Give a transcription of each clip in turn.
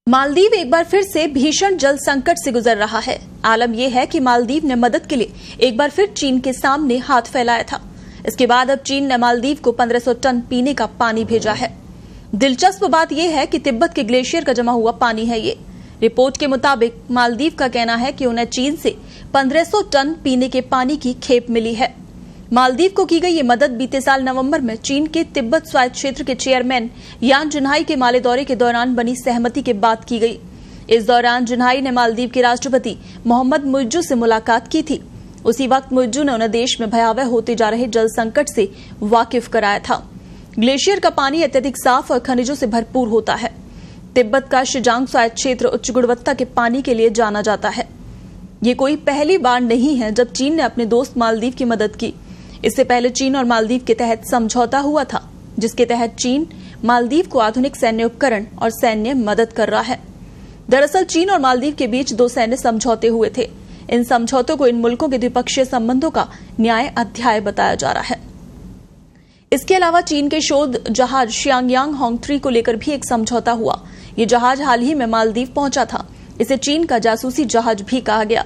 मालदीव एक बार फिर से भीषण जल संकट से गुजर रहा है। आलम यह है कि मालदीव ने मदद के लिए एक बार फिर चीन के सामने हाथ फैलाया था। इसके बाद अब चीन ने मालदीव को 1500 टन पीने का पानी भेजा है। दिलचस्प बात यह है कि तिब्बत के ग्लेशियर का जमा हुआ पानी है ये। रिपोर्ट के मुताबिक मालदीव का कहना है कि उन्हें चीन से 1500 टन पीने के पानी की खेप मिली है। मालदीव को की गई ये मदद बीते साल नवंबर में चीन के तिब्बत स्वायत्त क्षेत्र के चेयरमैन यान जिनहाई के माले दौरे के दौरान बनी सहमति के बाद की गई। इस दौरान जिनहाई ने मालदीव के राष्ट्रपति मोहम्मद मुइज्जू से मुलाकात की थी। उसी वक्त मुइज्जू ने उन्हें देश में भयावह होते जा रहे जल संकट से वाकिफ कराया था। ग्लेशियर का पानी अत्यधिक साफ और खनिजों से भरपूर होता है। तिब्बत का शिजांग स्वायत्त क्षेत्र उच्च गुणवत्ता के पानी के लिए जाना जाता है। ये कोई पहली बार नहीं है जब चीन ने अपने दोस्त मालदीव की मदद की। इससे पहले चीन और मालदीव के तहत समझौता हुआ था, जिसके तहत चीन मालदीव को आधुनिक सैन्य उपकरण और सैन्य मदद कर रहा है। दरअसल चीन और मालदीव के बीच 2 सैन्य समझौते हुए थे। इन समझौतों को इन मुल्कों के द्विपक्षीय संबंधों का न्याय अध्याय बताया जा रहा है। इसके अलावा चीन के शोध जहाज शियांगयांग होंग-3 को लेकर भी एक समझौता हुआ। ये जहाज हाल ही में मालदीव पहुंचा था। इसे चीन का जासूसी जहाज भी कहा गया।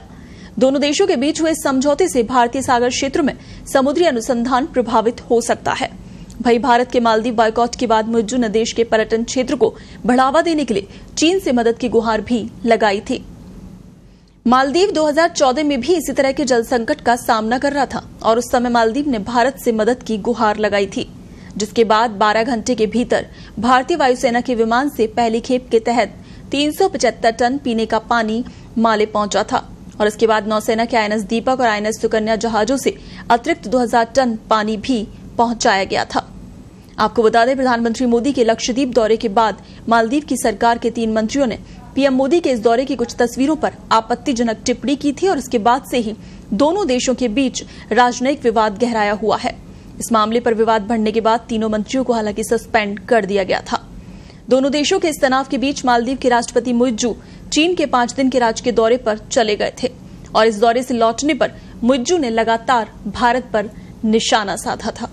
दोनों देशों के बीच हुए समझौते से भारतीय सागर क्षेत्र में समुद्री अनुसंधान प्रभावित हो सकता है। भाई भारत के मालदीव बायकॉट के बाद मुइज्जू ने देश के पर्यटन क्षेत्र को बढ़ावा देने के लिए चीन से मदद की गुहार भी लगाई थी। मालदीव 2014 में भी इसी तरह के जल संकट का सामना कर रहा था और उस समय मालदीव ने भारत से मदद की गुहार लगाई थी, जिसके बाद 12 घंटे के भीतर भारतीय वायुसेना के विमान से पहली खेप के तहत 375 टन पीने का पानी माले पहुंचा था और इसके बाद नौसेना के आईएनएस दीपक और आईएनएस सुकन्या जहाजों से अतिरिक्त 2000 टन पानी भी पहुंचाया गया था। आपको बता दें, प्रधानमंत्री मोदी के लक्षद्वीप दौरे के बाद मालदीव की सरकार के 3 मंत्रियों ने पीएम मोदी के इस दौरे की कुछ तस्वीरों पर आपत्तिजनक टिप्पणी की थी और इसके बाद से ही दोनों देशों के बीच राजनयिक विवाद गहराया हुआ है। इस मामले पर विवाद बढ़ने के बाद तीनों मंत्रियों को हालांकि सस्पेंड कर दिया गया था। दोनों देशों के इस तनाव के बीच मालदीव के राष्ट्रपति मुइज्जू चीन के 5 दिन के राजकीय दौरे पर चले गए थे और इस दौरे से लौटने पर मुइज्जू ने लगातार भारत पर निशाना साधा था।